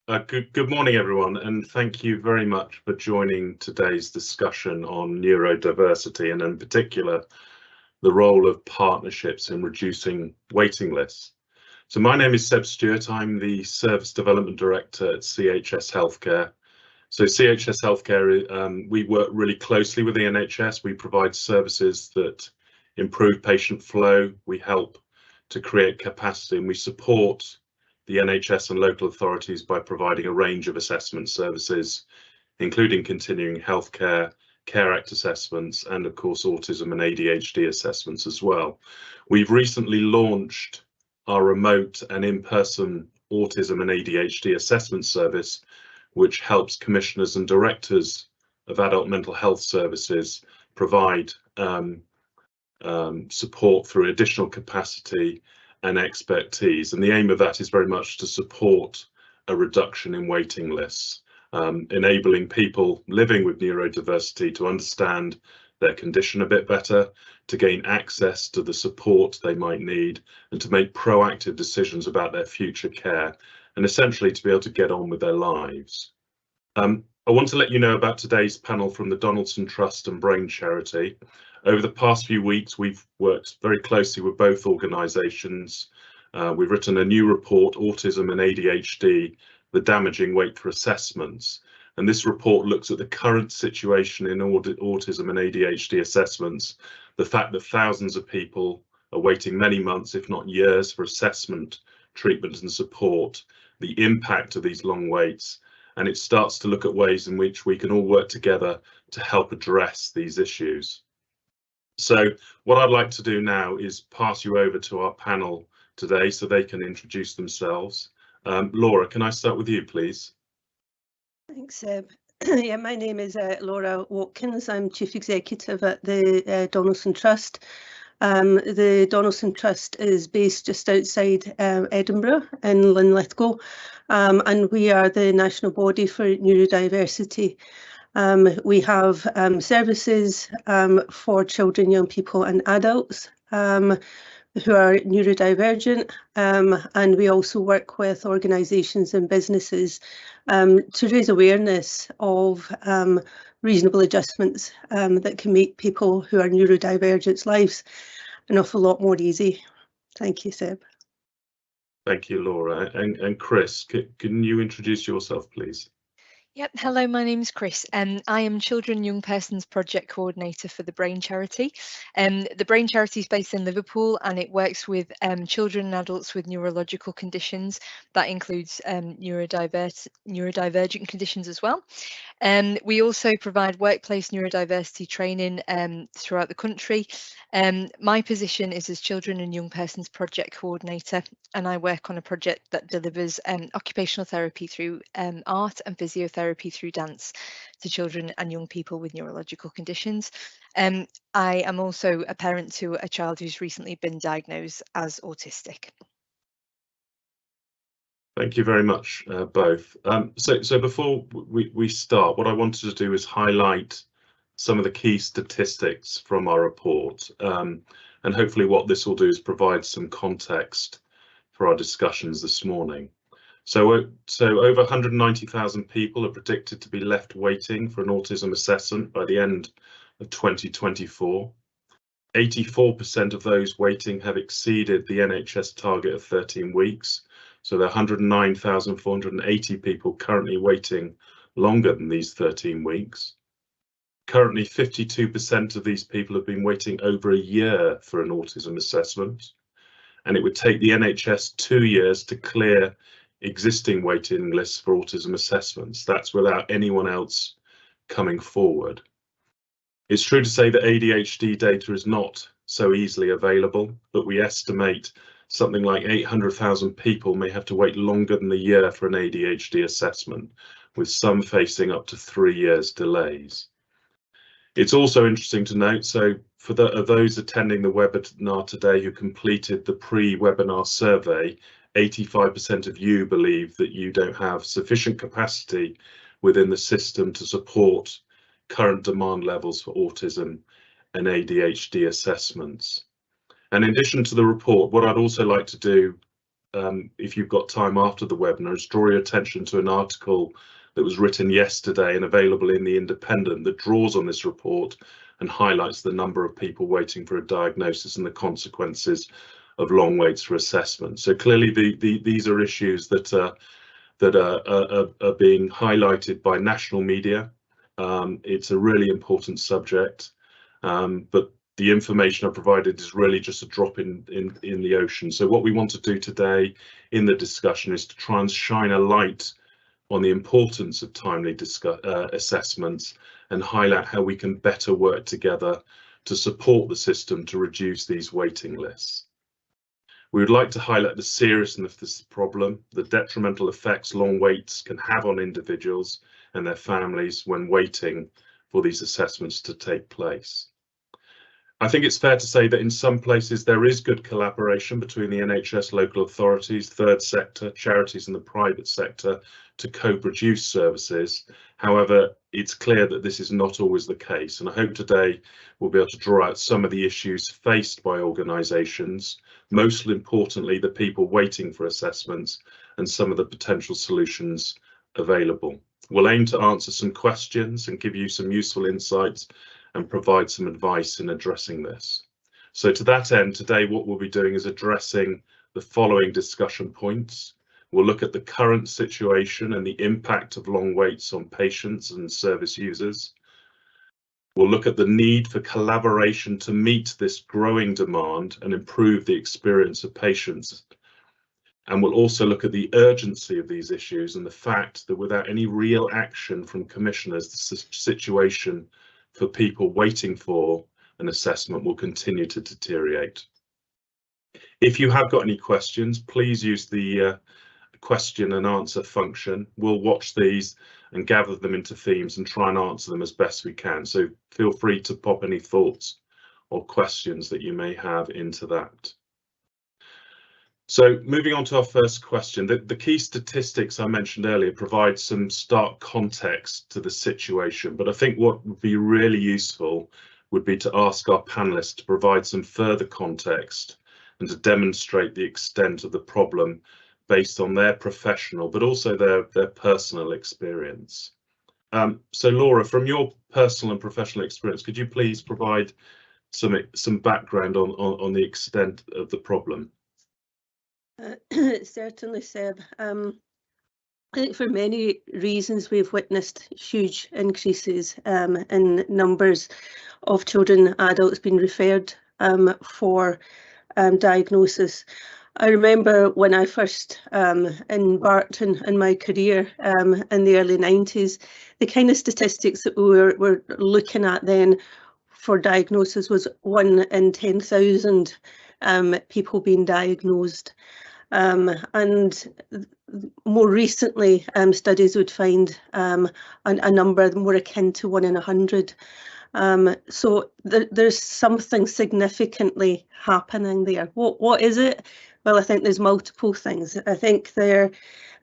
Good morning, everyone, and thank you very much for joining today's discussion on neurodiversity and in particular the role of partnerships in reducing waiting lists. So my name is Seb Stewart. I'm the Service Development Director at CHS Healthcare. So CHS Healthcare, we work really closely with the NHS. We provide services that improve patient flow. We help to create capacity and we support the NHS and local authorities by providing a range of assessment services, including continuing healthcare, Care Act assessments, and of course autism and ADHD assessments as well. We've recently launched our remote and in-person autism and ADHD assessment service, which helps commissioners and directors of adult mental health services provide support through additional capacity and expertise, and the aim of that is very much to support a reduction in waiting lists, enabling people living with neurodiversity to understand their condition a bit better, to gain access to the support they might need, and to make proactive decisions about their future care, and essentially to be able to get on with their lives. I want to let you know about today's panel from the Donaldson Trust and Brain Charity. Over the past few weeks, we've worked very closely with both organisations. We've written a new report, Autism and ADHD, the damaging wait for assessments. And this report looks at the current situation in autism and ADHD assessments, the fact that thousands of people are waiting many months, if not years, for assessment, treatment and support, the impact of these long waits, and it starts to look at ways in which we can all work together to help address these issues. So what I'd like to do now is pass you over to our panel today so they can introduce themselves. Laura, can I start with you, please? Thanks, Seb. Yeah, my name is Laura Watkins. I'm Chief Executive at the Donaldson Trust. The Donaldson Trust is based just outside Edinburgh in Linlithgow, and we are the national body for neurodiversity. We have services for children, young people and adults who are neurodivergent, and we also work with organisations and businesses to raise awareness of reasonable adjustments that can make people who are neurodivergent's lives an awful lot more easy. Thank you, Seb. Thank you, Laura. And Chris, can you introduce yourself, please? Yep, hello, my name's Chris. I am Children and Young Persons Project Coordinator for the Brain Charity. The Brain Charity is based in Liverpool and it works with children and adults with neurological conditions. That includes neurodivergent conditions as well. We also provide workplace neurodiversity training throughout the country. My position is as Children and Young Persons Project Coordinator, and I work on a project that delivers occupational therapy through art and physiotherapy through dance to children and young people with neurological conditions. I am also a parent to a child who's recently been diagnosed as autistic. Thank you very much, both. So before we start, what I wanted to do is highlight some of the key statistics from our report, and hopefully what this will do is provide some context for our discussions this morning. So over 190,000 people are predicted to be left waiting for an autism assessment by the end of 2024. 84% of those waiting have exceeded the NHS target of 13 weeks. So there are 109,480 people currently waiting longer than these 13 weeks. Currently, 52% of these people have been waiting over a year for an autism assessment, and it would take the NHS 2 years to clear existing waiting lists for autism assessments. That's without anyone else coming forward. It's true to say that ADHD data is not so easily available, but we estimate something like 800,000 people may have to wait longer than a year for an ADHD assessment, with some facing up to 3 years delays. It's also interesting to note, so for those attending the webinar today who completed the pre-webinar survey, 85% of you believe that you don't have sufficient capacity within the system to support current demand levels for autism and ADHD assessments. And in addition to the report, what I'd also like to do if you've got time after the webinar, is draw your attention to an article that was written yesterday and available in The Independent that draws on this report and highlights the number of people waiting for a diagnosis and the consequences of long waits for assessment. So clearly these are issues that are being highlighted by national media. It's a really important subject, but the information I provided is really just a drop in the ocean. So what we want to do today in the discussion is to try and shine a light on the importance of timely assessments and highlight how we can better work together to support the system to reduce these waiting lists. We would like to highlight the seriousness of this problem, the detrimental effects long waits can have on individuals and their families when waiting for these assessments to take place. I think it's fair to say that in some places there is good collaboration between the NHS, local authorities, third sector, charities and the private sector to co-produce services. However, it's clear that this is not always the case, and I hope today we'll be able to draw out some of the issues faced by organisations, most importantly the people waiting for assessments, and some of the potential solutions available. We'll aim to answer some questions and give you some useful insights and provide some advice in addressing this. So to that end, today what we'll be doing is addressing the following discussion points. We'll look at the current situation and the impact of long waits on patients and service users. We'll look at the need for collaboration to meet this growing demand and improve the experience of patients. And we'll also look at the urgency of these issues and the fact that without any real action from commissioners, the situation for people waiting for an assessment will continue to deteriorate. If you have got any questions, please use the question and answer function. We'll watch these and gather them into themes and try and answer them as best we can. So feel free to pop any thoughts or questions that you may have into that. So moving on to our first question, the key statistics I mentioned earlier provide some stark context to the situation, but I think what would be really useful would be to ask our panelists to provide some further context and to demonstrate the extent of the problem based on their professional but also their personal experience. So Laura, from your personal and professional experience, could you please provide some background on the extent of the problem? Certainly, Seb. I think for many reasons we've witnessed huge increases in numbers of children and adults being referred for diagnosis. I remember when I first embarked in my career in the early 90s, the kind of statistics that we were looking at then for diagnosis was 1 in 10,000 people being diagnosed. And more recently, studies would find a number more akin to 1 in 100. So there's something significantly happening there. What is it? Well, I think there's multiple things. I think there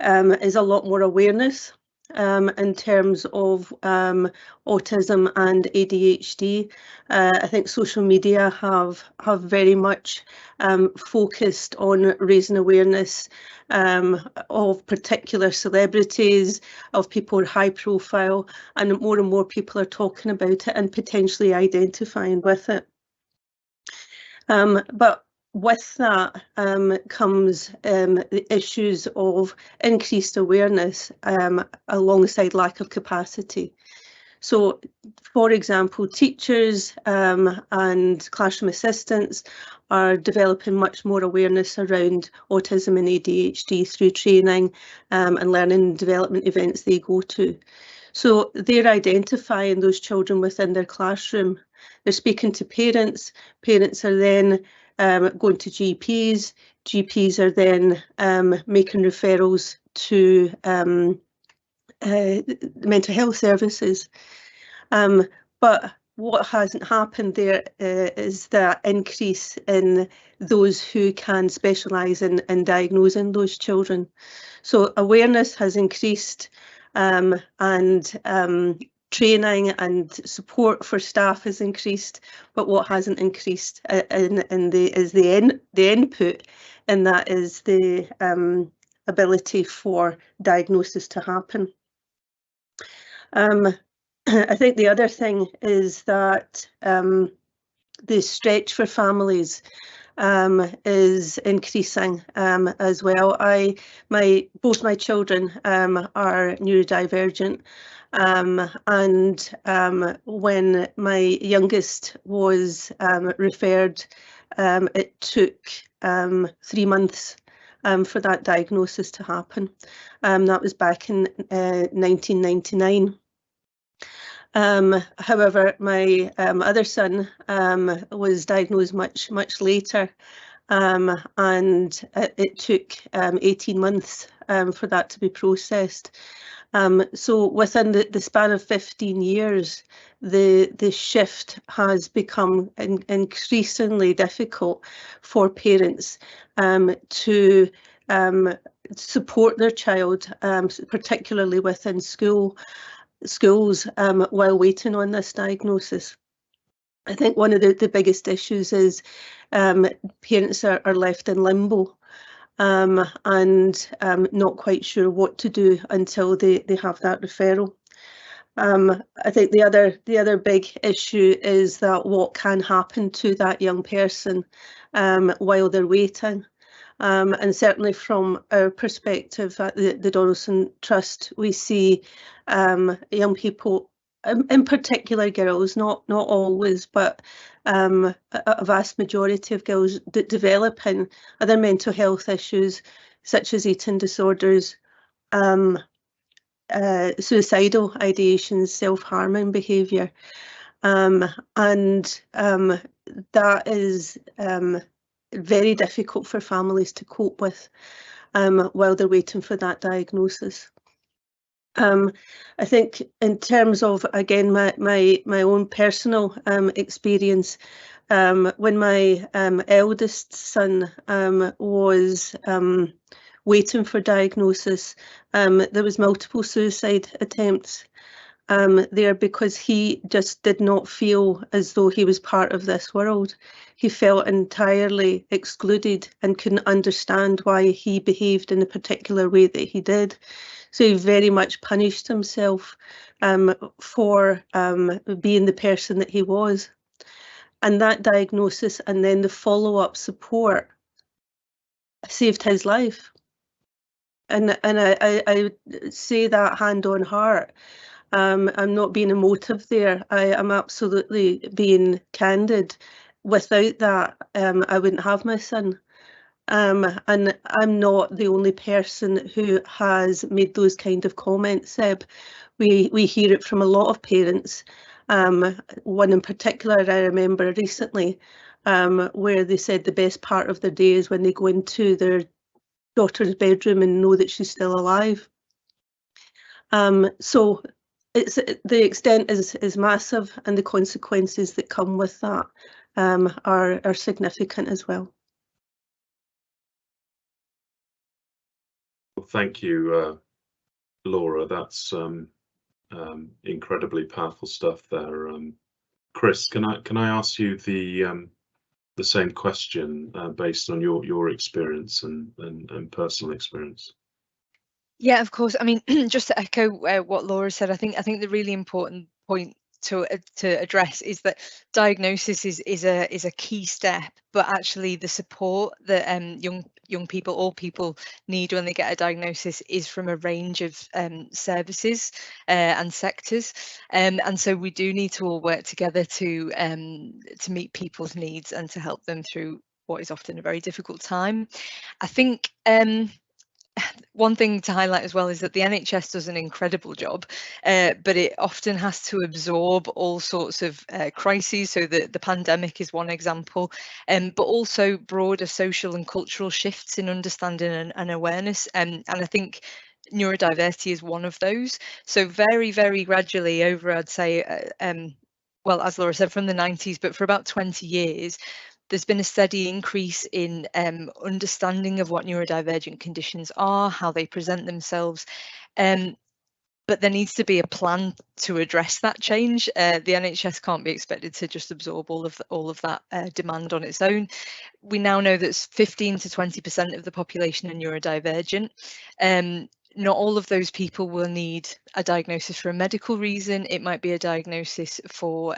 is a lot more awareness in terms of autism and ADHD. I think social media have very much focused on raising awareness of particular celebrities, of people high profile, and more people are talking about it and potentially identifying with it. But with that comes the issues of increased awareness alongside lack of capacity. So, for example, teachers and classroom assistants are developing much more awareness around autism and ADHD through training and learning and development events they go to. So they're identifying those children within their classroom. They're speaking to parents. Parents are then going to GPs. GPs are then making referrals to mental health services. But what hasn't happened there is that increase in those who can specialise in diagnosing those children. So awareness has increased and training and support for staff has increased, but what hasn't increased is the input, and that is the ability for diagnosis to happen. I think the other thing is that the stretch for families is increasing as well. Both my children are neurodivergent, and when my youngest was referred, it took 3 months for that diagnosis to happen. That was back in 1999. However, my other son was diagnosed much later, and it took 18 months for that to be processed. So within the span of 15 years, the shift has become increasingly difficult for parents to support their child, particularly within schools while waiting on this diagnosis. I think one of the biggest issues is parents are left in limbo and not quite sure what to do until they have that referral. I think the other big issue is that what can happen to that young person while they're waiting. And certainly from our perspective at the Donaldson Trust, we see young people, in particular girls, not always, but a vast majority of girls developing other mental health issues such as eating disorders, suicidal ideations, self-harming behaviour, and that is very difficult for families to cope with while they're waiting for that diagnosis. I think in terms of, again, my own personal experience, when my eldest son was waiting for diagnosis, there was multiple suicide attempts there because he just did not feel as though he was part of this world. He felt entirely excluded and couldn't understand why he behaved in a particular way that he did. So he very much punished himself for being the person that he was. And that diagnosis and then the follow-up support saved his life. And I say that hand on heart. I'm not being emotive there. I am absolutely being candid. Without that, I wouldn't have my son. And I'm not the only person who has made those kind of comments, Seb. We hear it from a lot of parents. One in particular I remember recently, where they said the best part of their day is when they go into their daughter's bedroom and know that she's still alive. So the extent is massive, and the consequences that come with that are significant as well. Well, thank you, Laura. That's incredibly powerful stuff there. Chris, can I ask you the same question based on your experience and personal experience? Yeah, of course. I mean, just to echo what Laura said, I think the really important point to address is that diagnosis is a key step, but actually the support that young people, all people, need when they get a diagnosis is from a range of services and sectors, and so we do need to all work together to meet people's needs and to help them through what is often a very difficult time. I think one thing to highlight as well is that the NHS does an incredible job, but it often has to absorb all sorts of crises. So the pandemic is one example, but also broader social and cultural shifts in understanding and awareness. And I think neurodiversity is one of those. So very, very gradually over, I'd say, well, as Laura said, from the 90s, but for about 20 years, there's been a steady increase in understanding of what neurodivergent conditions are, how they present themselves. But but there needs to be a plan to address that change. The NHS can't be expected to just absorb all of that demand on its own. We now know that 15 to 20% of the population are neurodivergent. Not all of those people will need a diagnosis for a medical reason. It might be a diagnosis for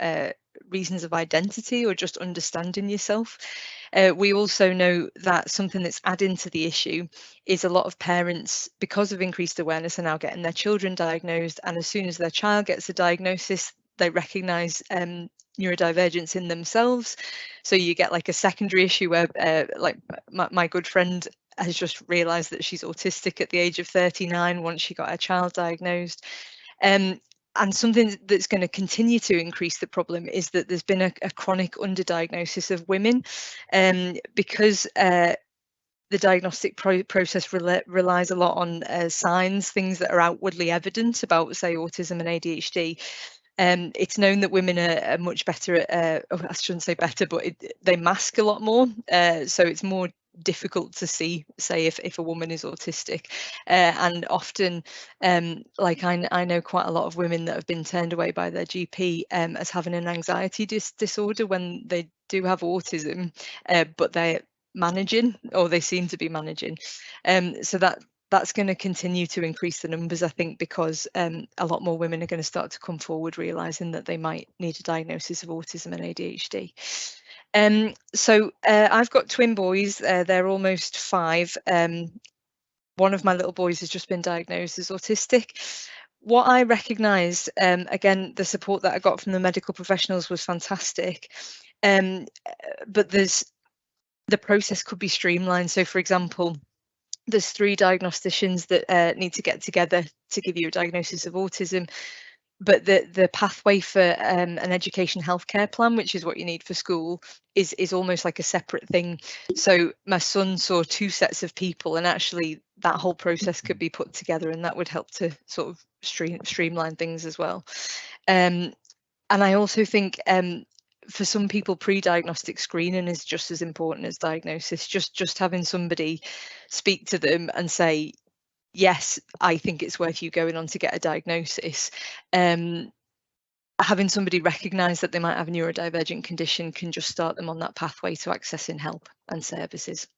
reasons of identity or just understanding yourself. We also know that something that's adding to the issue is a lot of parents, because of increased awareness, are now getting their children diagnosed, and as soon as their child gets a diagnosis, they recognise neurodivergence in themselves. So you get like a secondary issue where like my good friend has just realised that she's autistic at the age of 39 once she got her child diagnosed. And something that's going to continue to increase the problem is that there's been a chronic underdiagnosis of women, because the diagnostic process relies a lot on signs, things that are outwardly evident about, say, autism and ADHD. It's known that women are much better at, I shouldn't say better, but they mask a lot more. So it's more difficult to see, say, if a woman is autistic, and often like I know quite a lot of women that have been turned away by their GP as having an anxiety disorder when they do have autism, but they're managing, or they seem to be managing. So that's going to continue to increase the numbers, I think, because a lot more women are going to start to come forward realizing that they might need a diagnosis of autism and ADHD. So I've got twin boys. They're almost 5. One of my little boys has just been diagnosed as autistic. What I recognised, again, the support that I got from the medical professionals was fantastic, but the process could be streamlined. So, for example, there's 3 diagnosticians that need to get together to give you a diagnosis of autism. But the pathway for an education healthcare plan, which is what you need for school, is almost like a separate thing. So my son saw 2 sets of people, and actually that whole process could be put together, and that would help to sort of streamline things as well. And I also think for some people, pre-diagnostic screening is just as important as diagnosis. Just having somebody speak to them and say, yes, I think it's worth you going on to get a diagnosis. Having somebody recognise that they might have a neurodivergent condition can just start them on that pathway to accessing help and services.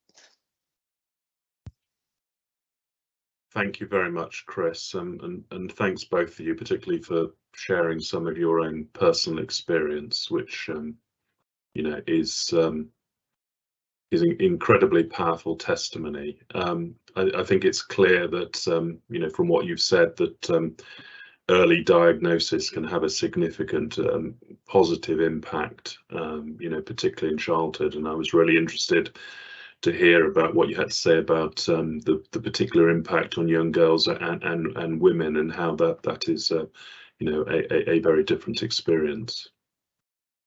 Thank you very much, Chris, and thanks both of you, particularly for sharing some of your own personal experience, which you know is an incredibly powerful testimony. I think it's clear that you know, from what you've said, that early diagnosis can have a significant positive impact, you know, particularly in childhood. And I was really interested to hear about what you had to say about the particular impact on young girls and women, and how that is you know, a very different experience.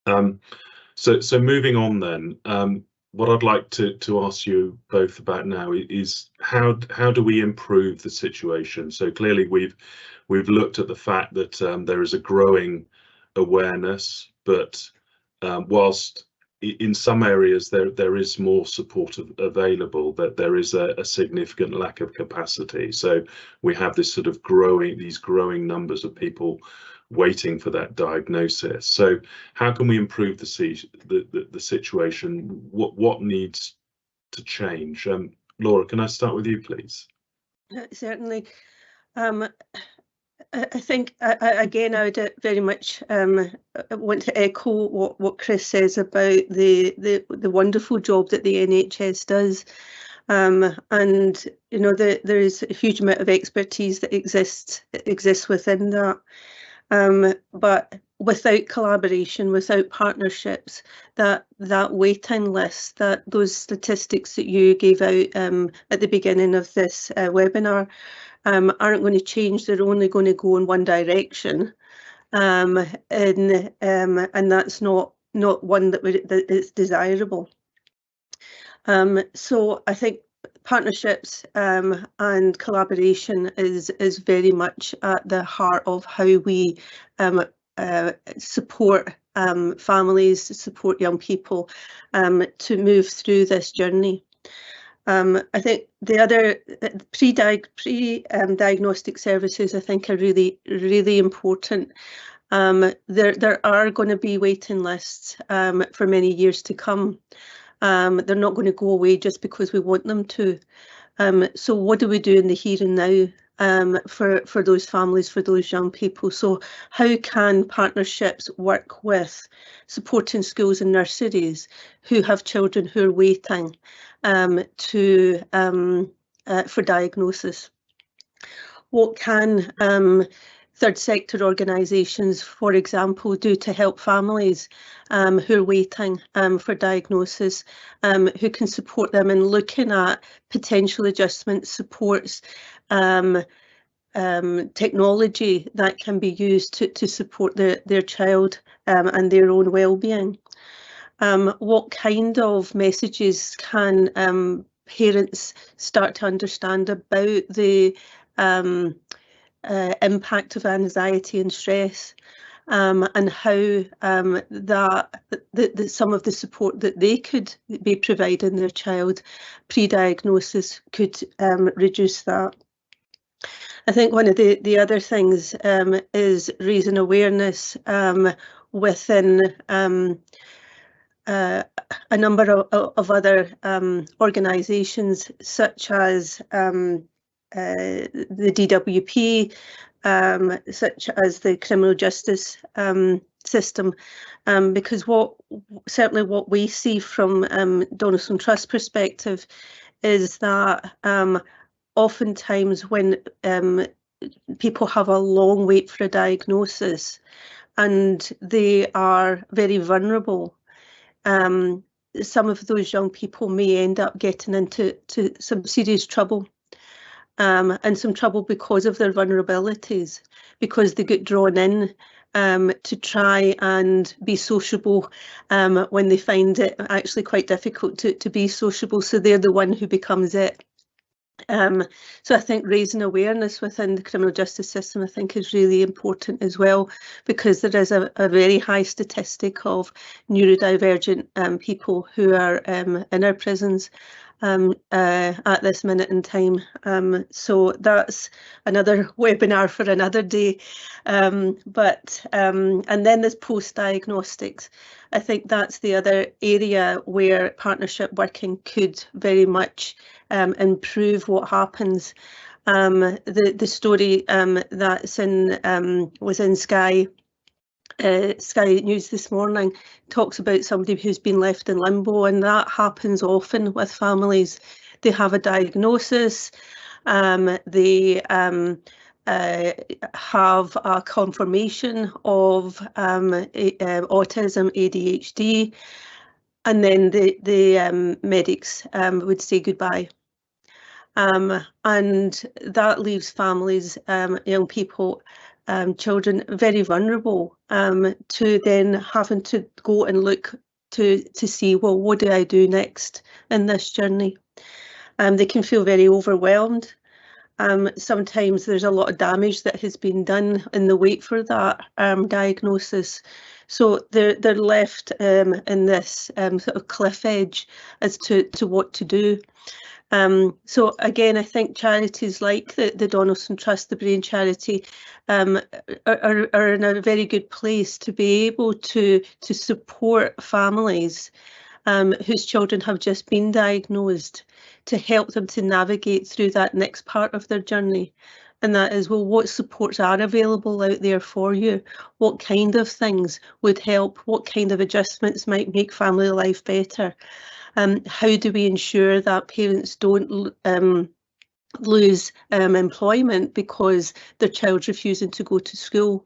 So moving on then, what I'd like to ask you both about now is how do we improve the situation? So clearly we've looked at the fact that there is a growing awareness, but whilst in some areas there is more support available, that there is a significant lack of capacity. So we have this sort of growing numbers of people waiting for that diagnosis. So how can we improve the situation? What needs to change? Laura, can I start with you, please? Certainly. I think again, I would very much want to echo what Chris says about the wonderful job that the NHS does, and you know, there is a huge amount of expertise that exists within that. But without collaboration, without partnerships, that waiting list, those statistics that you gave out at the beginning of this webinar aren't going to change. They're only going to go in one direction, and that's not one that is desirable. So I think partnerships and collaboration is very much at the heart of how we support families, support young people to move through this journey. I think the other pre-diagnostic services, I think, are really, really important. There are going to be waiting lists for many years to come. They're not going to go away just because we want them to. So what do we do in the here and now for those families, for those young people? So how can partnerships work with supporting schools and nurseries who have children who are waiting for diagnosis? What can third sector organisations, for example, do to help families who are waiting for diagnosis, who can support them in looking at potential adjustment supports, technology that can be used to support their child and their own well-being? What kind of messages can parents start to understand about the impact of anxiety and stress, and how some of the support that they could be providing their child pre-diagnosis could reduce that. I think one of the other things is raising awareness within a number of other organisations, such as the DWP, such as the criminal justice system, because certainly what we see from Donaldson Trust perspective is that oftentimes when people have a long wait for a diagnosis and they are very vulnerable, some of those young people may end up getting into some serious trouble. And some trouble because of their vulnerabilities, because they get drawn in to try and be sociable when they find it actually quite difficult to be sociable. So they're the one who becomes it. So I think raising awareness within the criminal justice system, I think, is really important as well, because there is a very high statistic of neurodivergent people who are in our prisons at this minute in time. So that's another webinar for another day. And then there's post-diagnostics. I think that's the other area where partnership working could very much improve what happens. The story that's was in Sky News this morning talks about somebody who's been left in limbo, and that happens often with families. They have a diagnosis, they have a confirmation of autism, ADHD, and then the medics would say goodbye. And that leaves families, young people, children very vulnerable to then having to go and look to see, well, what do I do next in this journey? They can feel very overwhelmed. Sometimes there's a lot of damage that has been done in the wait for that diagnosis. So they're left in this sort of cliff edge as to what to do. So again, I think charities like the Donaldson Trust, the Brain Charity, are in a very good place to be able to support families whose children have just been diagnosed, to help them to navigate through that next part of their journey. And that is, well, what supports are available out there for you? What kind of things would help? What kind of adjustments might make family life better? How do we ensure that parents don't lose employment because their child's refusing to go to school?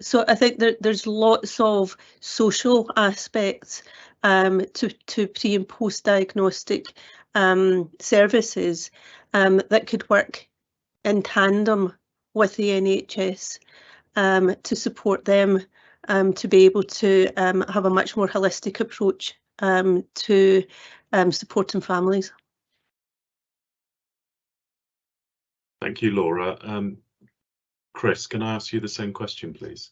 So I think there's lots of social aspects to pre and post diagnostic services that could work in tandem with the NHS to support them to be able to have a much more holistic approach to supporting families. Thank you, Laura. Chris, can I ask you the same question, please?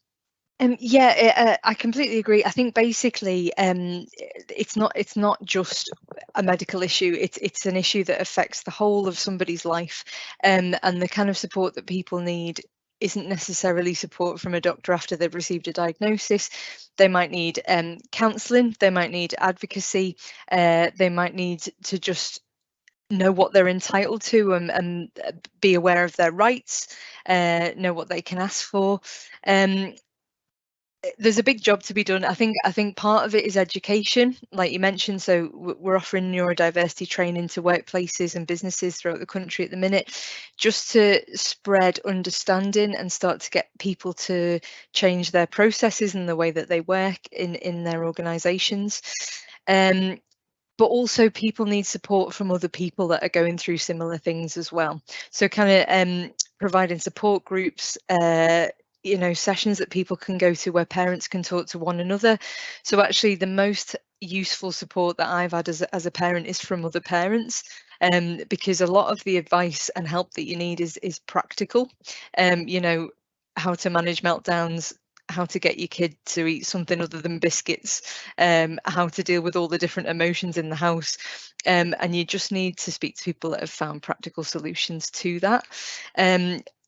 Yeah, I completely agree. I think basically it's not just a medical issue. It's an issue that affects the whole of somebody's life, and the kind of support that people need isn't necessarily support from a doctor after they've received a diagnosis. They might need counselling, they might need advocacy, they might need to just know what they're entitled to and be aware of their rights, know what they can ask for. There's a big job to be done. I think part of it is education, like you mentioned. So we're offering neurodiversity training to workplaces and businesses throughout the country at the minute, just to spread understanding and start to get people to change their processes and the way that they work in their organisations. But also people need support from other people that are going through similar things as well. So kind of providing support groups, you know, sessions that people can go to where parents can talk to one another. So actually the most useful support that I've had as a parent is from other parents, because a lot of the advice and help that you need is practical. You know, how to manage meltdowns, how to get your kid to eat something other than biscuits, how to deal with all the different emotions in the house, and you just need to speak to people that have found practical solutions to that.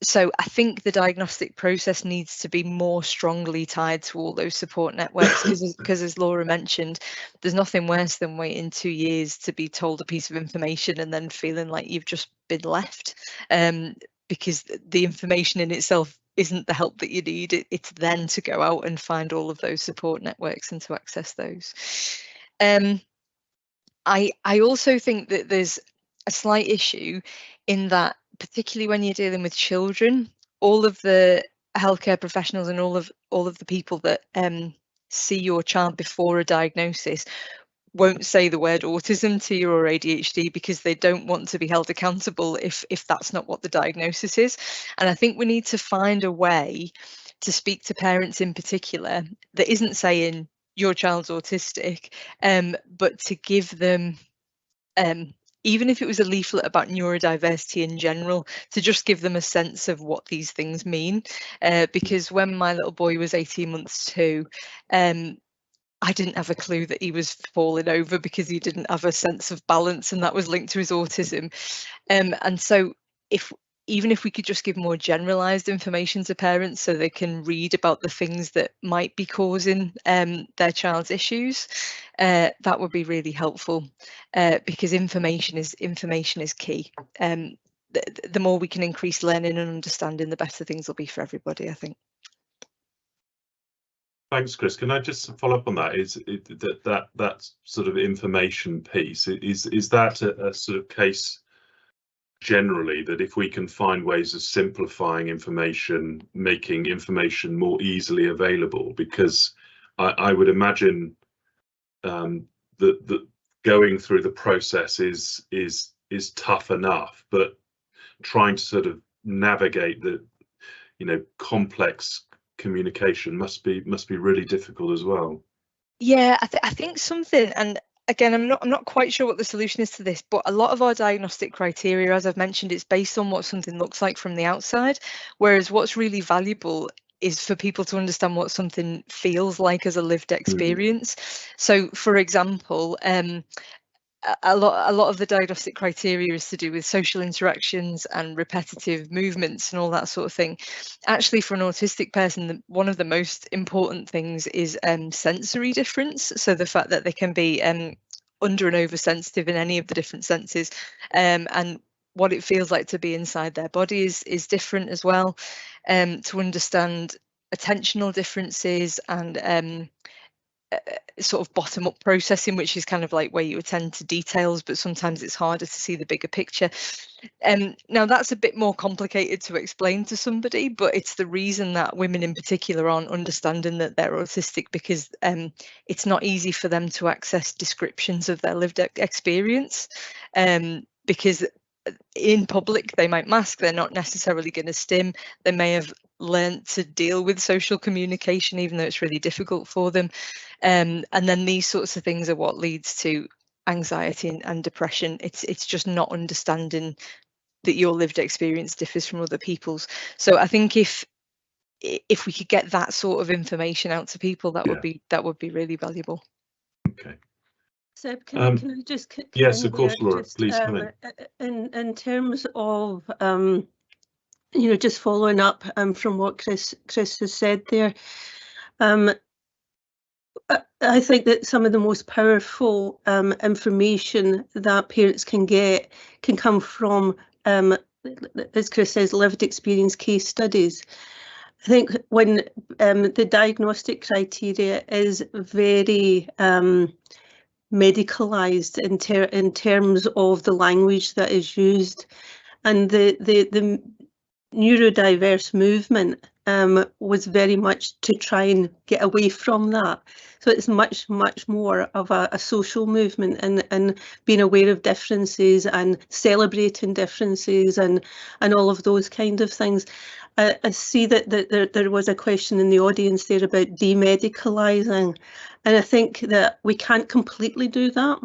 So I think the diagnostic process needs to be more strongly tied to all those support networks, because as Laura mentioned, there's nothing worse than waiting 2 years to be told a piece of information and then feeling like you've just been left, because the information in itself isn't the help that you need. It's then to go out and find all of those support networks and to access those. I also think that there's a slight issue in that, particularly when you're dealing with children, all of the healthcare professionals and all of the people that see your child before a diagnosis won't say the word autism to you or ADHD, because they don't want to be held accountable if that's not what the diagnosis is. And I think we need to find a way to speak to parents in particular that isn't saying your child's autistic, but to give them, even if it was a leaflet about neurodiversity in general, to just give them a sense of what these things mean. Because when my little boy was 18 months too, I didn't have a clue that he was falling over because he didn't have a sense of balance, and that was linked to his autism. And so even if we could just give more generalized information to parents so they can read about the things that might be causing their child's issues, that would be really helpful, because information is key. The more we can increase learning and understanding, the better things will be for everybody, I think. Thanks, Chris. Can I just follow up on that? That sort of information piece, is that a sort of case generally that if we can find ways of simplifying information, making information more easily available? Because I would imagine that going through the process is tough enough, but trying to sort of navigate the, you know, complex communication must be really difficult as well. Yeah, I think something, and again, I'm not quite sure what the solution is to this, but a lot of our diagnostic criteria, as I've mentioned, it's based on what something looks like from the outside, whereas what's really valuable is for people to understand what something feels like as a lived experience. So, for example, a lot of the diagnostic criteria is to do with social interactions and repetitive movements and all that sort of thing. Actually, for an autistic person, one of the most important things is sensory difference. So the fact that they can be under and oversensitive in any of the different senses, and what it feels like to be inside their body is different as well. To understand attentional differences and sort of bottom-up processing, which is kind of like where you attend to details, but sometimes it's harder to see the bigger picture. Now that's a bit more complicated to explain to somebody, but it's the reason that women in particular aren't understanding that they're autistic, because it's not easy for them to access descriptions of their lived experience, because in public they might mask, they're not necessarily going to stim, they may have learned to deal with social communication even though it's really difficult for them, and then these sorts of things are what leads to anxiety and depression. It's just not understanding that your lived experience differs from other people's. So I think if we could get that sort of information out to people, that would be really valuable. Okay. Seb, can I just yes, of course, Laura, please come in. In terms of just following up from what Chris has said there, I think that some of the most powerful information that parents can get can come from, as Chris says, lived experience case studies. I think when the diagnostic criteria is very medicalised in terms of the language that is used, and the neurodiverse movement was very much to try and get away from that. So it's much more of a social movement and being aware of differences and celebrating differences and all of those kind of things. I see that there was a question in the audience there about demedicalising, and I think that we can't completely do that.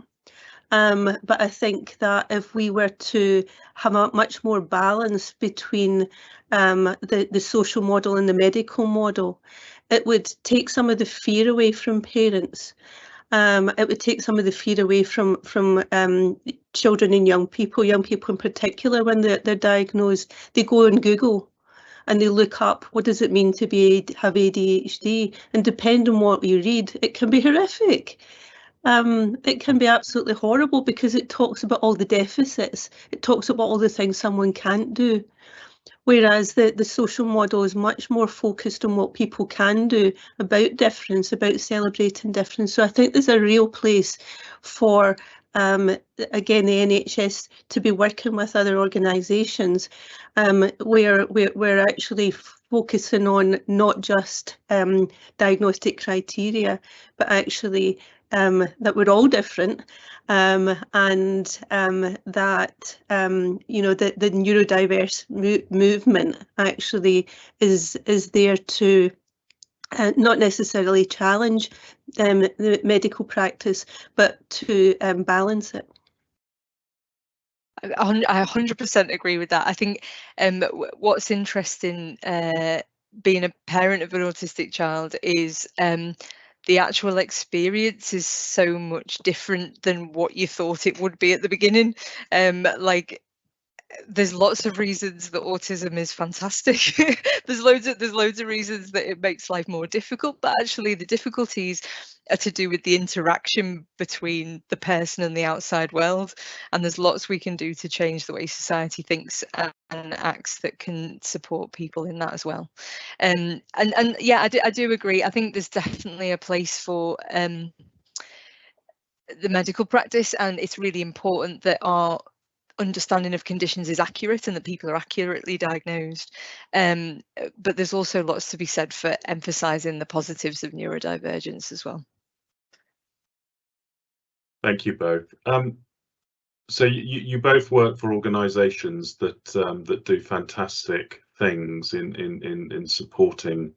But I think that if we were to have a much more balance between the social model and the medical model, it would take some of the fear away from parents. It would take some of the fear away from children and young people in particular. When they're diagnosed, they go on Google and they look up what does it mean to have ADHD, and depending on what you read, it can be horrific. It can be absolutely horrible because it talks about all the deficits. It talks about all the things someone can't do. Whereas the social model is much more focused on what people can do, about difference, about celebrating difference. So I think there's a real place for, again, the NHS to be working with other organisations where we're actually focusing on not just diagnostic criteria, but actually that we're all different, and that the neurodiverse movement actually is there to not necessarily challenge the medical practice, but to balance it. I 100% agree with that. I think what's interesting being a parent of an autistic child is the actual experience is so much different than what you thought it would be at the beginning. Like, there's lots of reasons that autism is fantastic. there's loads of reasons that it makes life more difficult, but actually the difficulties are to do with the interaction between the person and the outside world, and there's lots we can do to change the way society thinks and acts that can support people in that as well. And yeah, I do agree. I think there's definitely a place for the medical practice, and it's really important that our understanding of conditions is accurate and that people are accurately diagnosed, but there's also lots to be said for emphasising the positives of neurodivergence as well. Thank you both. So you both work for organisations that do fantastic things in supporting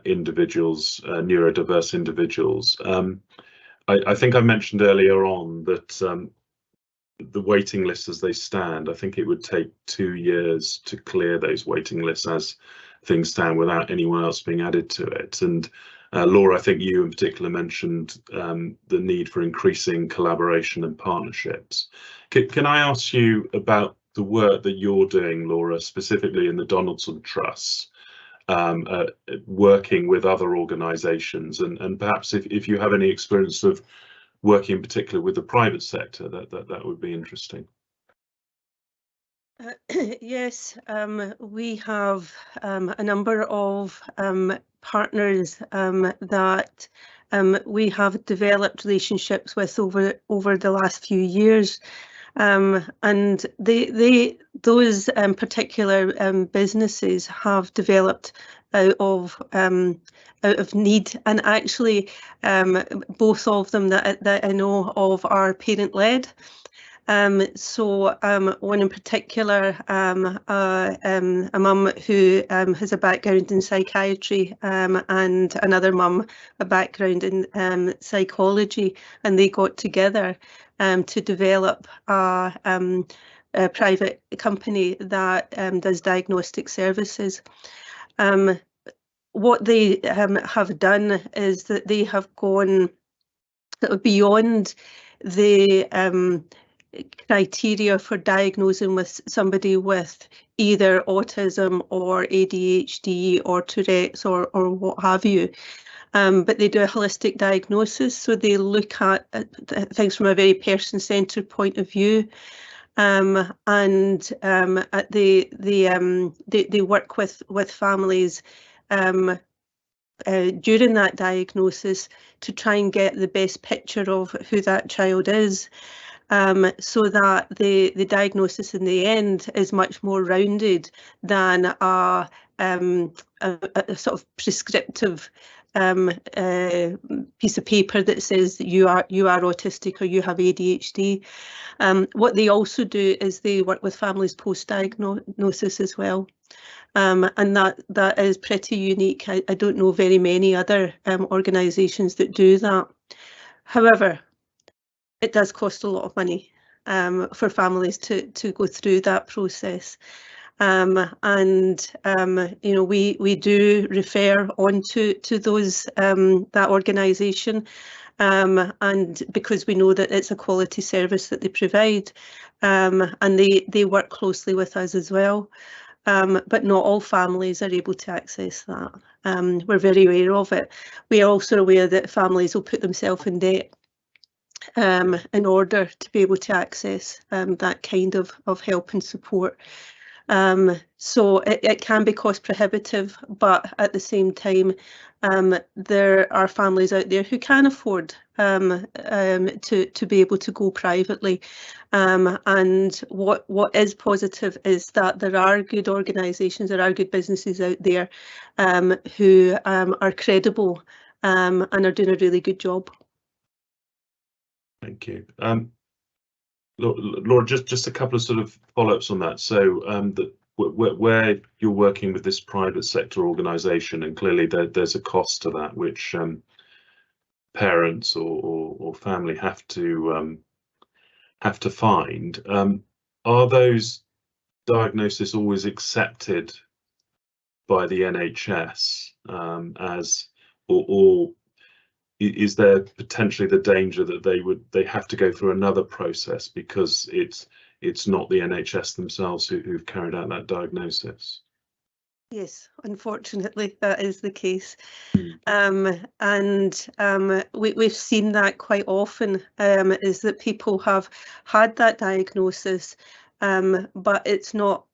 individuals, neurodiverse individuals. I think I mentioned earlier on that the waiting lists as they stand, I think it would take 2 years to clear those waiting lists as things stand without anyone else being added to it. And Laura, I think you in particular mentioned the need for increasing collaboration and partnerships. Can I ask you about the work that you're doing, Laura, specifically in the Donaldson Trust, working with other organisations, and perhaps if you have any experience of working in particular with the private sector, that would be interesting. Yes, we have a number of partners that we have developed relationships with over the last few years, and those particular businesses have developed out of need, and actually both of them that I know of are parent-led. So one in particular, a mum who has a background in psychiatry, and another mum a background in psychology, and they got together to develop a private company that does diagnostic services. What they have done is that they have gone sort of beyond the criteria for diagnosing with somebody with either autism or ADHD or Tourette's or what have you. But they do a holistic diagnosis, so they look at things from a very person-centred point of view, and they work with families during that diagnosis to try and get the best picture of who that child is, so that the diagnosis in the end is much more rounded than a sort of prescriptive piece of paper that says that you are autistic or you have ADHD. What they also do is they work with families post-diagnosis as well. And that is pretty unique. I don't know very many other organisations that do that. However, it does cost a lot of money for families to go through that process. And you know, we do refer on to those that organisation, and because we know that it's a quality service that they provide, and they work closely with us as well. But not all families are able to access that. We're very aware of it. We are also aware that families will put themselves in debt in order to be able to access that kind of help and support. So it can be cost prohibitive, but at the same time, there are families out there who can afford to be able to go privately. And what is positive is that there are good organisations, there are good businesses out there who are credible and are doing a really good job. Thank you. Laura, just a couple of sort of follow-ups on that. So where you're working with this private sector organisation, and clearly there's a cost to that, which parents or family have to find. Are those diagnoses always accepted by the NHS as, or is there potentially the danger that they have to go through another process because it's not the NHS themselves who've carried out that diagnosis? Yes, unfortunately, that is the case. And we've seen that quite often, is that people have had that diagnosis, but it's not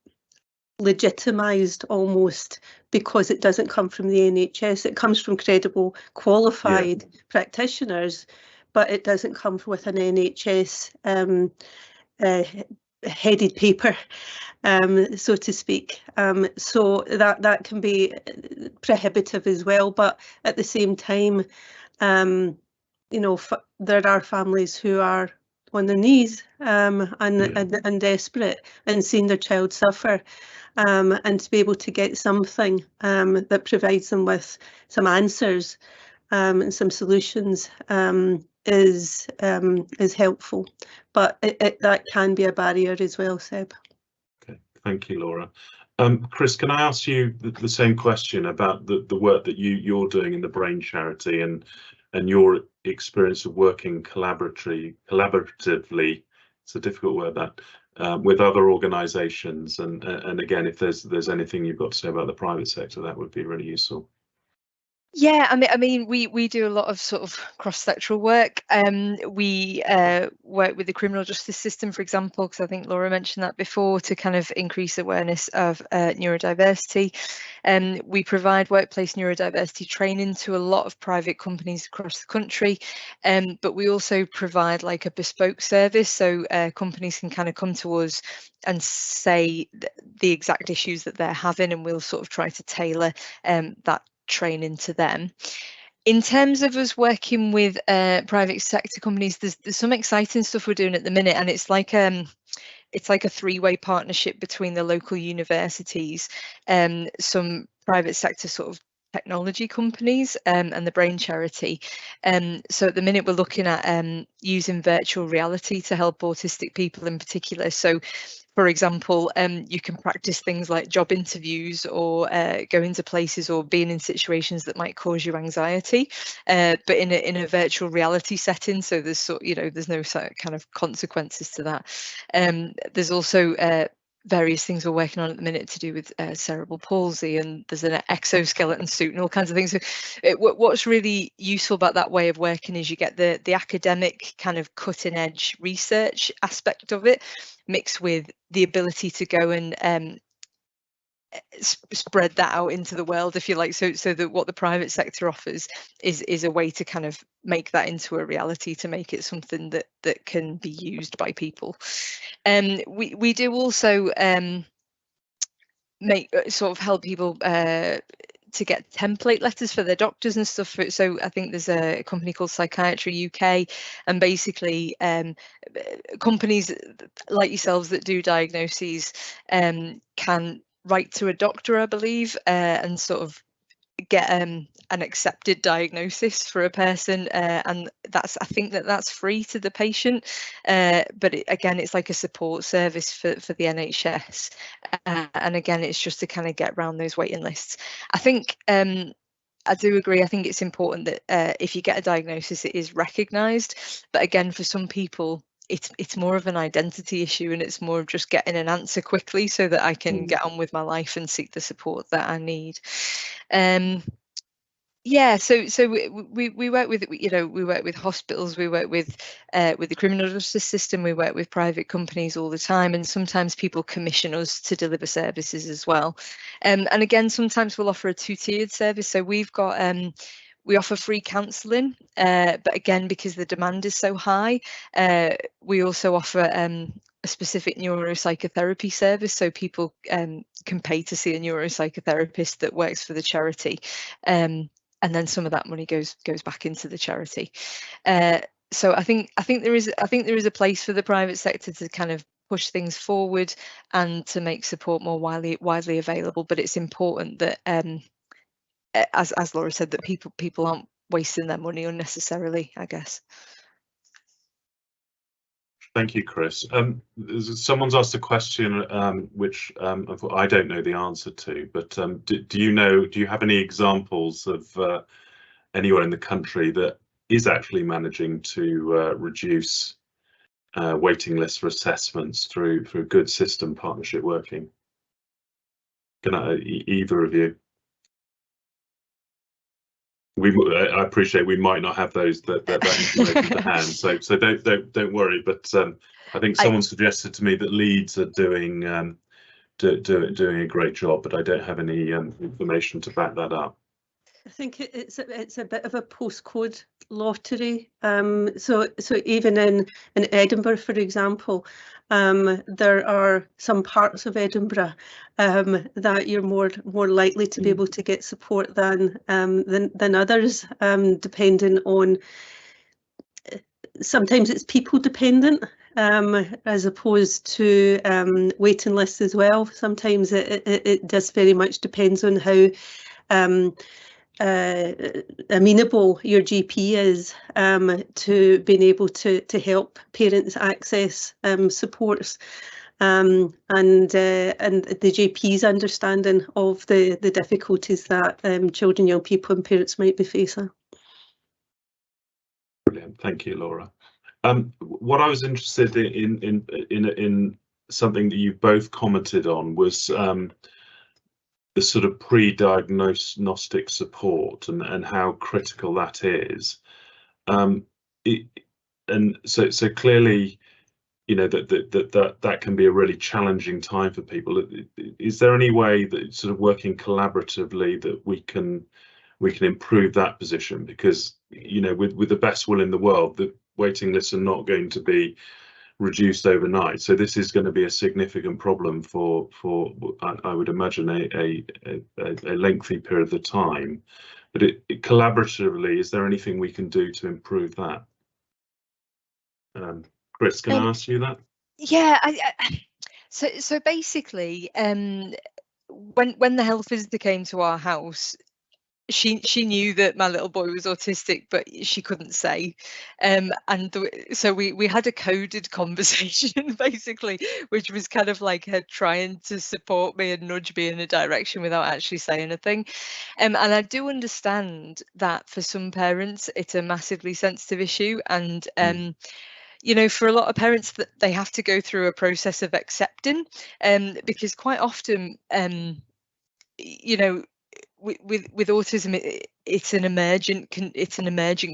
legitimised almost because it doesn't come from the NHS. It comes from credible, qualified practitioners, but it doesn't come with an NHS headed paper, so to speak. So that can be prohibitive as well. But at the same time, you know, there are families who are on their knees and desperate and seeing their child suffer, and to be able to get something that provides them with some answers and some solutions is helpful, but that can be a barrier as well, Seb. Okay, thank you, Laura. Chris, can I ask you the same question about the work that you're doing in the Brain Charity and your experience of working collaboratively, it's a difficult word, that with other organisations, and again, if there's anything you've got to say about the private sector, that would be really useful. Yeah, I mean, we do a lot of sort of cross-sectoral work. We work with the criminal justice system, for example, because I think Laura mentioned that before, to kind of increase awareness of neurodiversity. We provide workplace neurodiversity training to a lot of private companies across the country, but we also provide like a bespoke service, so companies can kind of come to us and say the exact issues that they're having, and we'll sort of try to tailor that training to them. In terms of us working with private sector companies, there's some exciting stuff we're doing at the minute, and it's like a three-way partnership between the local universities, some private sector sort of technology companies, and the Brain Charity. So at the minute we're looking at using virtual reality to help autistic people in particular. So For example, you can practice things like job interviews or go into places or being in situations that might cause you anxiety, but in a virtual reality setting. So there's there's no kind of consequences to that. There's also various things we're working on at the minute to do with cerebral palsy, and there's an exoskeleton suit and all kinds of things. So what's really useful about that way of working is you get the academic kind of cutting edge research aspect of it, mixed with the ability to go and spread that out into the world, if you like, so that what the private sector offers is a way to kind of make that into a reality, to make it something that can be used by people. We do also make sort of help people to get template letters for their doctors and stuff. So I think there's a company called Psychiatry UK, and basically companies like yourselves that do diagnoses can write to a doctor, I believe, and sort of get an accepted diagnosis for a person, and I think that's free to the patient, but again, it's like a support service for the NHS, and again, it's just to kind of get around those waiting lists. I think I do agree. I think it's important that if you get a diagnosis, it is recognised, but again, for some people it's more of an identity issue, and it's more of just getting an answer quickly so that I can get on with my life and seek the support that I need. Yeah, so we work with, we work with hospitals, we work with the criminal justice system, we work with private companies all the time, and sometimes people commission us to deliver services as well. And again, sometimes we'll offer a two-tiered service. So we've got we offer free counselling, but again, because the demand is so high, we also offer a specific neuropsychotherapy service, so people can pay to see a neuropsychotherapist that works for the charity, and then some of that money goes back into the charity. So I think there is a place for the private sector to kind of push things forward and to make support more widely available, but it's important that as Laura said, that people aren't wasting their money unnecessarily, I guess. Thank you, Chris. Someone's asked a question which I don't know the answer to, but do you have any examples of anywhere in the country that is actually managing to reduce waiting lists for assessments through good system partnership working? Can either of you? I appreciate we might not have that information to hand, so don't worry. But I think someone suggested to me that Leeds are doing a great job, but I don't have any information to back that up. I think it's a bit of a postcode lottery. So even in Edinburgh, for example, there are some parts of Edinburgh that you're more likely to be able to get support than others, depending on. Sometimes it's people dependent, as opposed to waiting lists as well. Sometimes it just very much depends on how amenable your GP is to being able to help parents access supports, and the GP's understanding of the difficulties that children, young people and parents might be facing. Brilliant, thank you, Laura. What I was interested in something that you both commented on was the sort of pre-diagnostic support and how critical that is. And so clearly, that can be a really challenging time for people. Is there any way that sort of working collaboratively that we can improve that position? Because with the best will in the world, the waiting lists are not going to be reduced overnight, so this is going to be a significant problem for I would imagine a lengthy period of time. But collaboratively, is there anything we can do to improve that? Chris, can I ask you that? Yeah, so basically, when the health visitor came to our house, she knew that my little boy was autistic, but she couldn't say. So we had a coded conversation basically, which was kind of like her trying to support me and nudge me in a direction without actually saying a thing. And I do understand that for some parents it's a massively sensitive issue, and you know, for a lot of parents that they have to go through a process of accepting, because quite often, you know, with autism, it's an emergent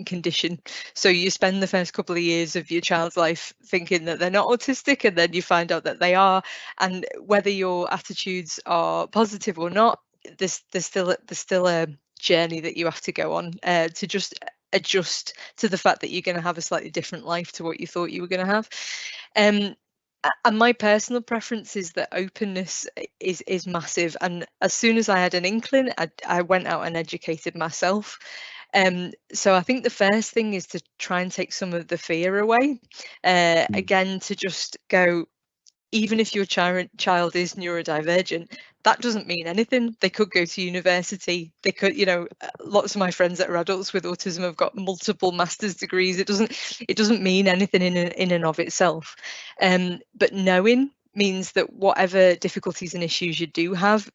condition. So you spend the first couple of years of your child's life thinking that they're not autistic, and then you find out that they are. And whether your attitudes are positive or not, there's still a journey that you have to go on to just adjust to the fact that you're going to have a slightly different life to what you thought you were going to have. And my personal preference is that openness is massive. And as soon as I had an inkling, I went out and educated myself. So I think the first thing is to try and take some of the fear away. Again, to just go, even if your child is neurodivergent, that doesn't mean anything. They could go to university. They could, you know, lots of my friends that are adults with autism have got multiple master's degrees. It doesn't mean anything in and of itself. But knowing means that whatever difficulties and issues you do have,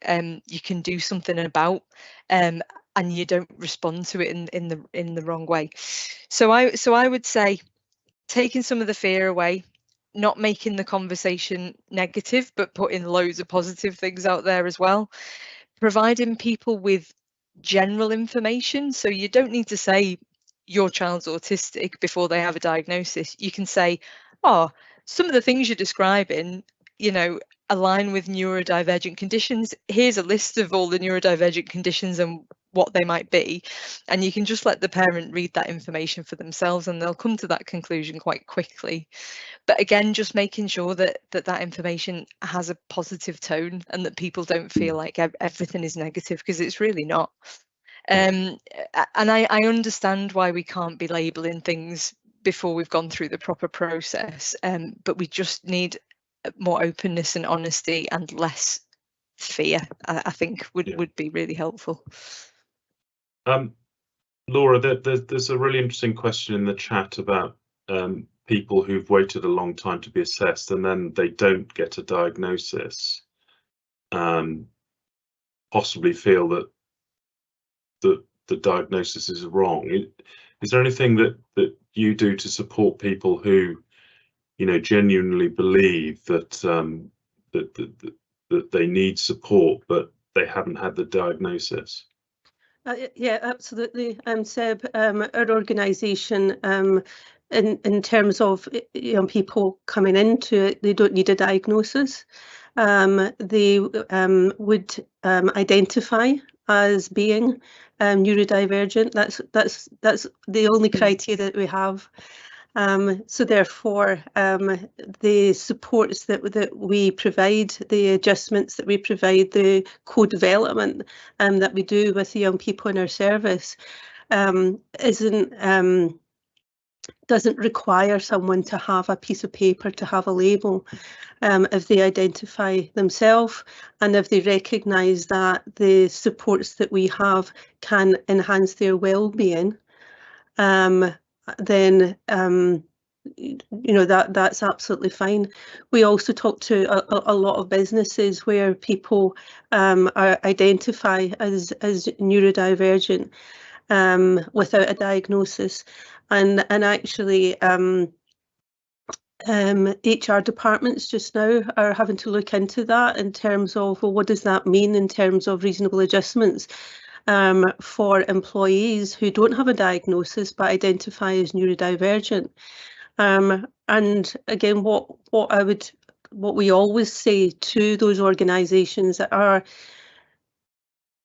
you can do something about, and you don't respond to it in the wrong way. So I would say taking some of the fear away, not making the conversation negative, but putting loads of positive things out there as well. Providing people with general information. So you don't need to say your child's autistic before they have a diagnosis. You can say, oh, some of the things you're describing, you know, align with neurodivergent conditions. Here's a list of all the neurodivergent conditions and what they might be. And you can just let the parent read that information for themselves, and they'll come to that conclusion quite quickly. But again, just making sure that that information has a positive tone, and that people don't feel like everything is negative, because it's really not. And I understand why we can't be labeling things before we've gone through the proper process, but we just need more openness and honesty and less fear. I think would be really helpful. Laura, there's a really interesting question in the chat about people who've waited a long time to be assessed and then they don't get a diagnosis, possibly feel that the diagnosis is wrong. Is there anything that you do to support people who, you know, genuinely believe that that they need support but they haven't had the diagnosis? Yeah, absolutely. Seb, our organisation, in terms of, you know, people coming into it, they don't need a diagnosis. They would identify as being neurodivergent. That's the only criteria that we have. So therefore, the supports that we provide, the adjustments that we provide, the co-development that we do with the young people in our service doesn't require someone to have a piece of paper, to have a label. If they identify themselves and if they recognise that the supports that we have can enhance their well-being, then you know, that's absolutely fine. We also talk to a lot of businesses where people identify as neurodivergent without a diagnosis, and actually HR departments just now are having to look into that in terms of, well, what does that mean in terms of reasonable adjustments for employees who don't have a diagnosis but identify as neurodivergent. And again, what we always say to those organisations are,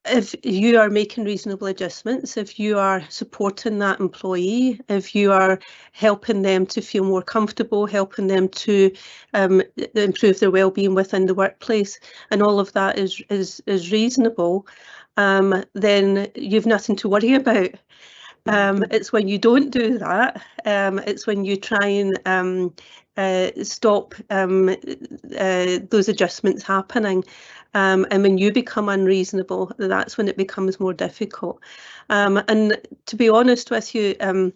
if you are making reasonable adjustments, if you are supporting that employee, if you are helping them to feel more comfortable, helping them to improve their well-being within the workplace, and all of that is reasonable, then you've nothing to worry about. It's when you don't do that. It's when you try and stop those adjustments happening. And when you become unreasonable, that's when it becomes more difficult. And to be honest with you,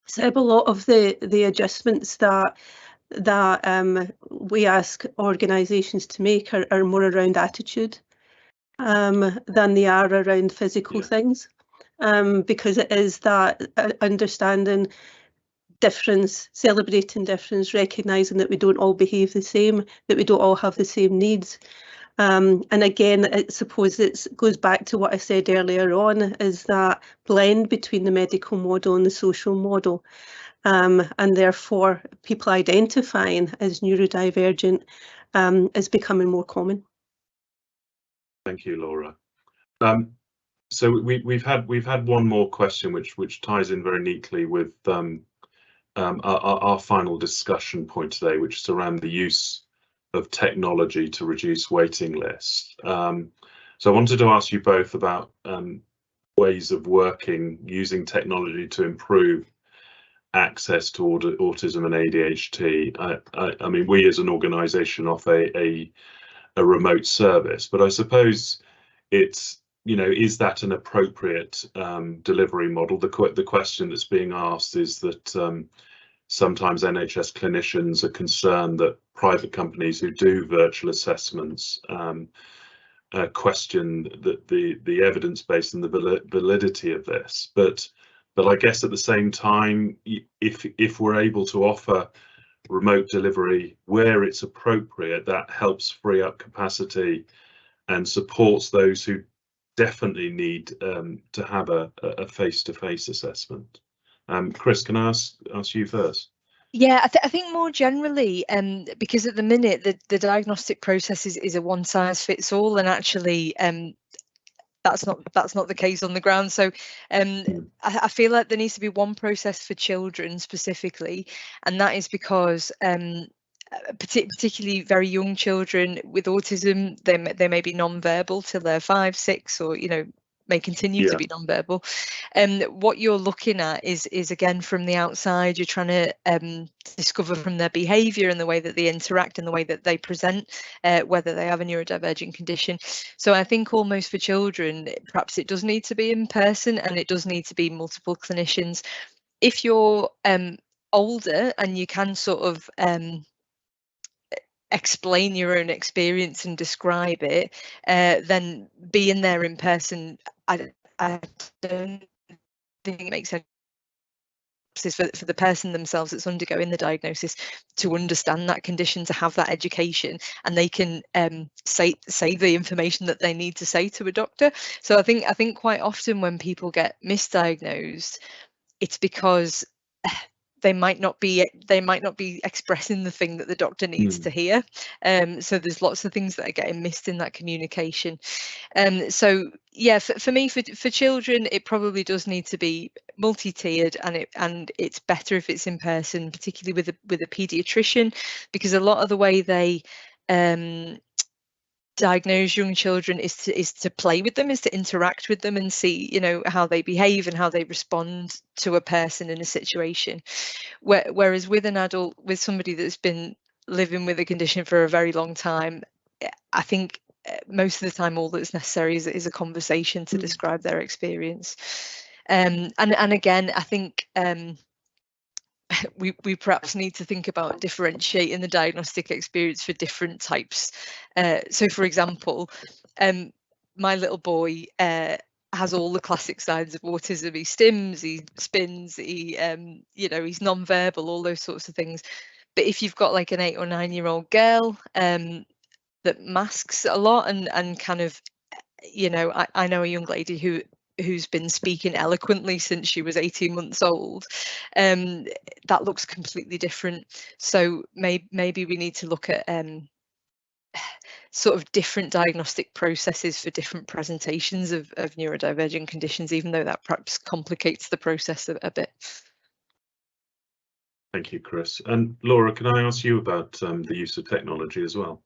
Seb, a lot of the adjustments that we ask organisations to make are more around attitude than they are around physical things, because it is that understanding difference, celebrating difference, recognising that we don't all behave the same, that we don't all have the same needs. And again, I suppose it goes back to what I said earlier on, is that blend between the medical model and the social model. And therefore, people identifying as neurodivergent is becoming more common. Thank you, Laura. So we've had one more question which ties in very neatly with our final discussion point today, which is around the use of technology to reduce waiting lists. So I wanted to ask you both about ways of working using technology to improve access to autism and ADHD. I mean, we as an organisation offer a remote service, but I suppose it's, you know, is that an appropriate delivery model? The question that's being asked is that sometimes NHS clinicians are concerned that private companies who do virtual assessments question the evidence base and the validity of this. But I guess at the same time, if we're able to offer remote delivery where it's appropriate, that helps free up capacity and supports those who definitely need to have a face-to-face assessment. Chris, can I ask you first? Yeah, I think more generally, because at the minute the diagnostic process is a one size fits all, and actually that's not the case on the ground. So I feel like there needs to be one process for children specifically, and that is because particularly very young children with autism, they may be non-verbal till they're 5, 6, or, you know, may continue to be non-verbal. What you're looking at is again from the outside. You're trying to discover from their behaviour and the way that they interact and the way that they present whether they have a neurodivergent condition. So I think almost for children, perhaps it does need to be in person, and it does need to be multiple clinicians. If you're older and you can sort of explain your own experience and describe it, then being there in person, I don't think it makes sense for the person themselves that's undergoing the diagnosis to understand that condition, to have that education, and they can say the information that they need to say to a doctor. So I think quite often when people get misdiagnosed, it's because they might not be expressing the thing that the doctor needs to hear. So there's lots of things that are getting missed in that communication. So yeah, for me, for children, it probably does need to be multi-tiered, and it's better if it's in person, particularly with a paediatrician, because a lot of the way they diagnose young children is to play with them, is to interact with them and see, you know, how they behave and how they respond to a person in a situation. Whereas with an adult, with somebody that's been living with a condition for a very long time, I think most of the time all that's necessary is a conversation to describe their experience. And again, I think we perhaps need to think about differentiating the diagnostic experience for different types. So for example, my little boy has all the classic signs of autism. He stims, he spins, he you know, he's non-verbal, all those sorts of things. But if you've got like an 8 or 9-year-old girl that masks a lot and kind of, you know, I know a young lady who's been speaking eloquently since she was 18 months old, that looks completely different. So maybe we need to look at sort of different diagnostic processes for different presentations of neurodivergent conditions, even though that perhaps complicates the process a bit. Thank you, Chris. And Laura, can I ask you about the use of technology as well?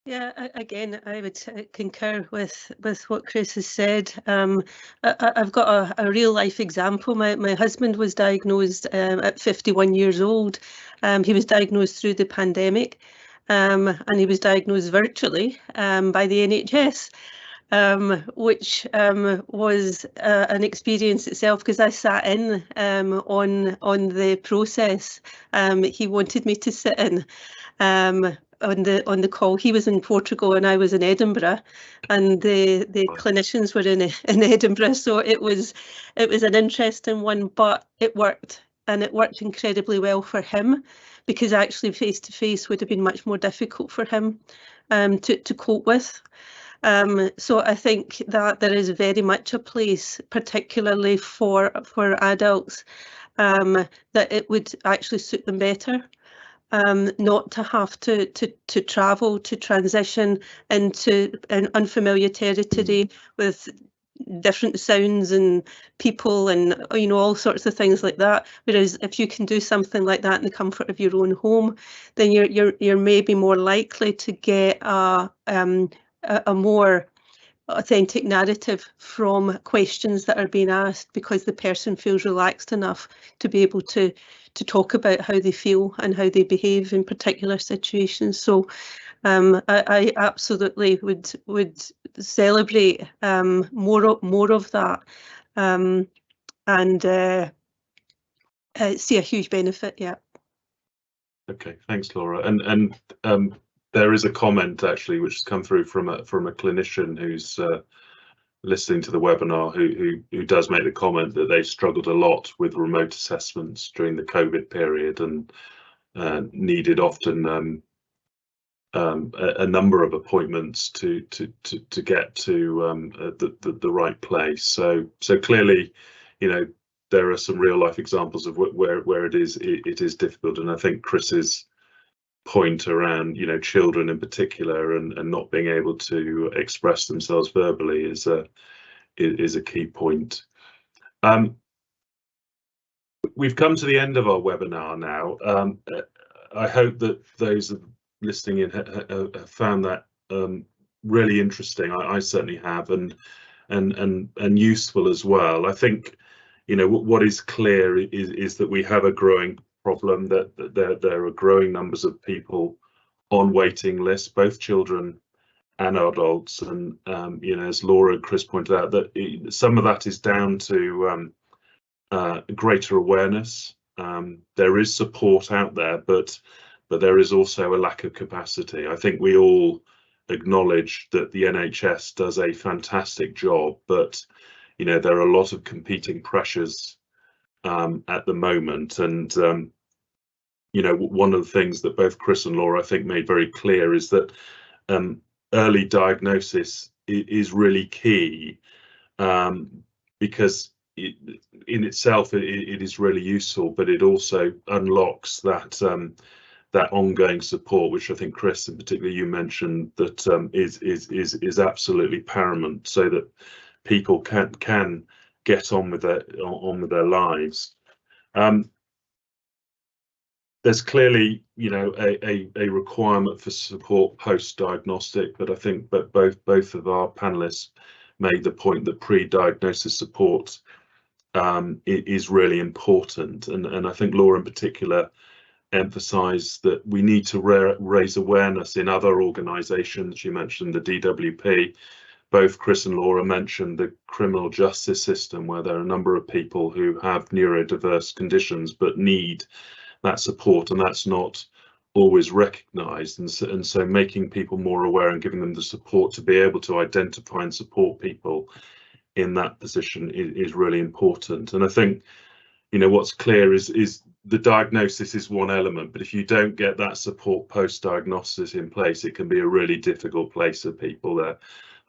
Yeah, again, I would concur with what Chris has said. I've got a real life example. My husband was diagnosed at 51 years old. He was diagnosed through the pandemic, and he was diagnosed virtually by the NHS. Which was an experience itself, because I sat in on the process. He wanted me to sit in on the call. He was in Portugal and I was in Edinburgh, and the clinicians were in Edinburgh, so it was an interesting one, but it worked, and it worked incredibly well for him, because actually face to face would have been much more difficult for him to cope with. So I think that there is very much a place, particularly for adults, that it would actually suit them better, not to have to travel, to transition into an unfamiliar territory with different sounds and people and, you know, all sorts of things like that. Whereas if you can do something like that in the comfort of your own home, then you're maybe more likely to get a more authentic narrative from questions that are being asked, because the person feels relaxed enough to be able to talk about how they feel and how they behave in particular situations. So I absolutely would celebrate more of that, and see a huge benefit. Yeah. Okay, thanks, Laura. And there is a comment actually which has come through from a clinician who's listening to the webinar, who does make the comment that they struggled a lot with remote assessments during the COVID period, and needed often a number of appointments to get to the right place. So clearly, you know, there are some real life examples of where it is difficult, and I think Chris's point around, you know, children in particular and not being able to express themselves verbally is a key point. We've come to the end of our webinar now. I hope that those listening in have found that really interesting. I certainly have, and useful as well. I think, you know, what is clear is that we have a growing problem, that there are growing numbers of people on waiting lists, both children and adults, and you know, as Laura and Chris pointed out, that some of that is down to greater awareness. There is support out there, but there is also a lack of capacity. I think we all acknowledge that the NHS does a fantastic job, but you know, there are a lot of competing pressures at the moment, and you know, one of the things that both Chris and Laura I think made very clear is that early diagnosis is really key, because in itself it is really useful, but it also unlocks that that ongoing support, which I think Chris, and particularly you mentioned, that is absolutely paramount, so that people can get on with their lives. There's clearly, you know, a requirement for support post-diagnostic, but I think that both of our panelists made the point that pre-diagnosis support is really important, and I think Laura in particular emphasised that we need to raise awareness in other organisations. You mentioned the DWP. Both Chris and Laura mentioned the criminal justice system, where there are a number of people who have neurodiverse conditions but need that support, and that's not always recognised, and so making people more aware and giving them the support to be able to identify and support people in that position is really important. And I think, you know, what's clear is the diagnosis is one element, but if you don't get that support post-diagnosis in place, it can be a really difficult place for people. There,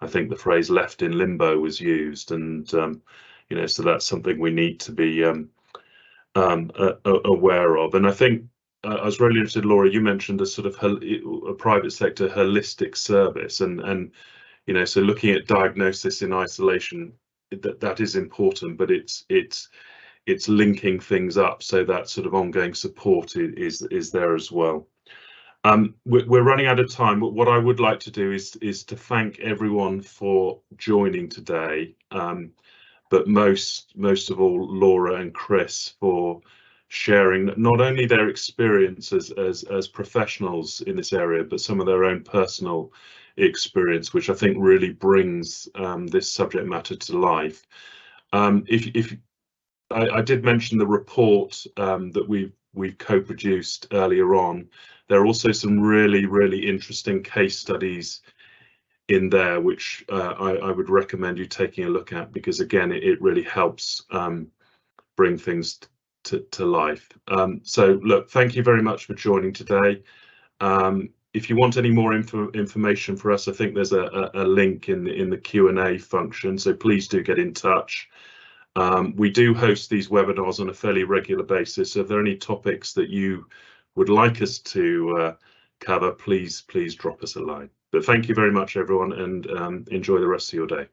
I think the phrase "left in limbo" was used, and you know, so that's something we need to be aware of. And I think I was really interested, Laura, you mentioned a sort of a private sector holistic service, and you know, so looking at diagnosis in isolation, that is important, but it's linking things up, so that sort of ongoing support is there as well. We're running out of time, but what I would like to do is to thank everyone for joining today, but most of all Laura and Chris for sharing not only their experience as professionals in this area, but some of their own personal experience, which I think really brings this subject matter to life. If I did mention the report that we've co-produced earlier on, there are also some really interesting case studies in there, which I would recommend you taking a look at, because again, it really helps bring things to life. So look, thank you very much for joining today. If you want any more information for us, I think there's a link in the Q&A function, so please do get in touch. We do host these webinars on a fairly regular basis, so if there are any topics that you would like us to cover, please drop us a line. But thank you very much, everyone, and enjoy the rest of your day.